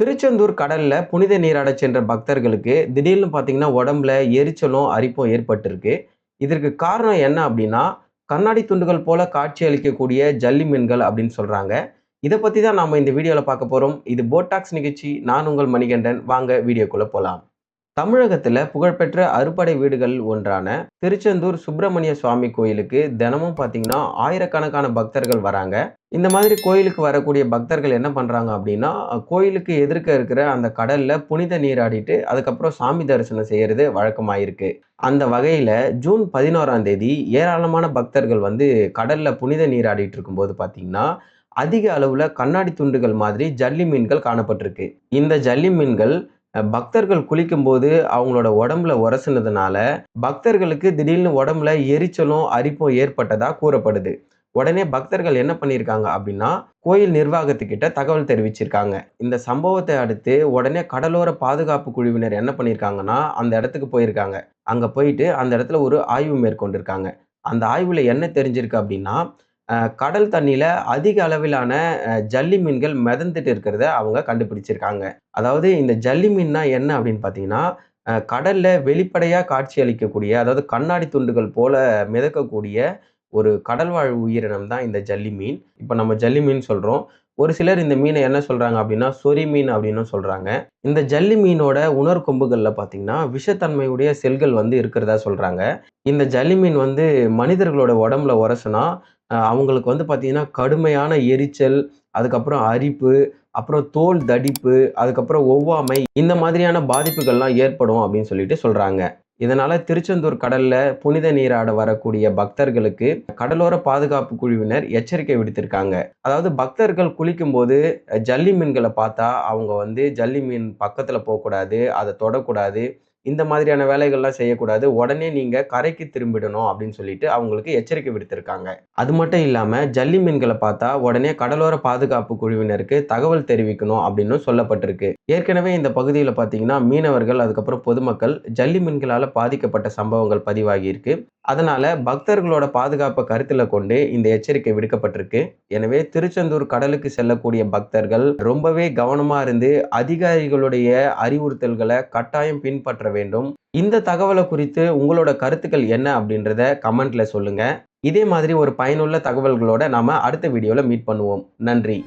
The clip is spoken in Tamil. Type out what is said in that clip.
திருச்செந்தூர் கடல்ல புனித நீராடச் சென்ற பக்தர்களுக்கு திடீர்னு பார்த்தீங்கன்னா, உடம்புல எரிச்சலும், அரிப்பும் ஏற்பட்டிருக்கு. இதற்கு காரணம் என்ன அப்டின்னா, கண்ணாடி துண்டுகள் போல காட்சி அளிக்கக்கூடிய ஜல்லி மீன்கள் அப்டின்னு சொல்றாங்க. இத பத்தி தான் நாம இந்த வீடியோல பார்க்க போறோம். இது போட்டாக்ஸ் நிகழ்ச்சி. நான் உங்கள் மணிகண்டன். வாங்க வீடியோக்குள்ள போலாம். தமிழகத்துல புகழ்பெற்ற அறுபடை வீடுகள் ஒன்றான திருச்செந்தூர் சுப்பிரமணிய சுவாமி கோயிலுக்கு தினமும் பார்த்தீங்கன்னா, ஆயிரக்கணக்கான பக்தர்கள் வராங்க. இந்த மாதிரி கோயிலுக்கு வரக்கூடிய பக்தர்கள் என்ன பண்றாங்க அப்படின்னா, கோயிலுக்கு எதிர்க்க இருக்கிற அந்த கடல்ல புனித நீராடிட்டு, அதுக்கப்புறம் சாமி தரிசனம் செய்யறது வழக்கமாயிருக்கு. அந்த வகையில ஜூன் 11ஆம் தேதி ஏராளமான பக்தர்கள் வந்து கடல்ல புனித நீராடிட்டு இருக்கும்போது பார்த்தீங்கன்னா, அதிக அளவுல கண்ணாடி துண்டுகள் மாதிரி ஜல்லி மீன்கள் காணப்பட்டிருக்கு. இந்த ஜல்லி மீன்கள் பக்தர்கள் குளிக்கும்போது அவங்களோட உடம்புல உரசுனதுனால, பக்தர்களுக்கு திடீர்னு உடம்புல எரிச்சலும், அரிப்பும் ஏற்பட்டதா கூறப்படுது. உடனே பக்தர்கள் என்ன பண்ணியிருக்காங்க அப்படின்னா, கோயில் நிர்வாகத்துக்கிட்ட தகவல் தெரிவிச்சிருக்காங்க. இந்த சம்பவத்தை அடுத்து உடனே கடலோர பாதுகாப்பு குழுவினர் என்ன பண்ணியிருக்காங்கன்னா, அந்த இடத்துக்கு போயிருக்காங்க. அங்க போயிட்டு அந்த இடத்துல ஒரு ஆய்வு மேற்கொண்டிருக்காங்க. அந்த ஆய்வுல என்ன தெரிஞ்சிருக்கு அப்படின்னா, கடல் தண்ணீல அதிக அளவிலான ஜல்லி மீன்கள் மிதந்துட்டு இருக்கிறத அவங்க கண்டுபிடிச்சிருக்காங்க. அதாவது இந்த ஜல்லி மீன்னா என்ன அப்படின்னு பார்த்தீங்கன்னா, கடல்ல வெளிப்படையா காட்சி அளிக்கக்கூடிய, அதாவது கண்ணாடி துண்டுகள் போல மிதக்கக்கூடிய ஒரு கடல்வாழ் உயிரினம் தான் இந்த ஜல்லி மீன். இப்ப நம்ம ஜல்லி மீன் சொல்றோம். ஒரு சிலர் இந்த மீன என்ன சொல்றாங்க அப்படின்னா, சொறி மீன் அப்படின்னும் சொல்றாங்க. இந்த ஜல்லி மீனோட உணர்கொம்புகள்ல பார்த்தீங்கன்னா, விஷத்தன்மையுடைய செல்கள் வந்து இருக்கிறதா சொல்றாங்க. இந்த ஜல்லி மீன் வந்து மனிதர்களோட உடம்புல உரசுனா, அவங்களுக்கு வந்து பார்த்தீங்கன்னா, கடுமையான எரிச்சல், அதுக்கப்புறம் அரிப்பு, அப்புறம் தோல் தடிப்பு, அதுக்கப்புறம் ஒவ்வாமை, இந்த மாதிரியான பாதிப்புகள்லாம் ஏற்படும் அப்படின்னு சொல்லிட்டு சொல்றாங்க. இதனால திருச்செந்தூர் கடல்ல புனித நீராட வரக்கூடிய பக்தர்களுக்கு கடலோர பாதுகாப்பு குழுவினர் எச்சரிக்கை விடுத்திருக்காங்க. அதாவது பக்தர்கள் குளிக்கும்போது ஜல்லி மீன்கள பார்த்தா, அவங்க வந்து ஜல்லி மீன் பக்கத்துல போக்கூடாது, அத தொடக்கூடாது. இந்த மாதிரியான வேலைகள்லாம் செய்யக்கூடாது. உடனே நீங்க கரைக்கு திரும்பிடணும் அப்படின்னு சொல்லிட்டு அவங்களுக்கு எச்சரிக்கை விடுத்திருக்காங்க. அது மட்டும் இல்லாம ஜல்லி மீன்கள பார்த்தா உடனே கடலோர பாதுகாப்பு குழுவினருக்கு தகவல் தெரிவிக்கணும் அப்படின்னும் சொல்லப்பட்டிருக்கு. ஏற்கனவே இந்த பகுதியில பார்த்தீங்கன்னா, மீனவர்கள் அதுக்கப்புறம் பொதுமக்கள் ஜல்லி மீன்களால பாதிக்கப்பட்ட சம்பவங்கள் பதிவாகியிருக்கு. அதனால பக்தர்களோட பாதுகாப்ப கருத்துல கொண்டு இந்த எச்சரிக்கை விடுக்கப்பட்டிருக்கு. எனவே திருச்செந்தூர் கடலுக்கு செல்லக்கூடிய பக்தர்கள் ரொம்பவே கவனமா இருந்து அதிகாரிகளுடைய அறிவுறுத்தல்கள கட்டாயம் பின்பற்ற வேண்டும். இந்த தகவல குறித்து உங்களோட கருத்துக்கள் என்ன அப்படின்றத கமெண்ட்ல சொல்லுங்க. இதே மாதிரி ஒரு பயனுள்ள தகவல்களோட நாம அடுத்த வீடியோல மீட் பண்ணுவோம். நன்றி.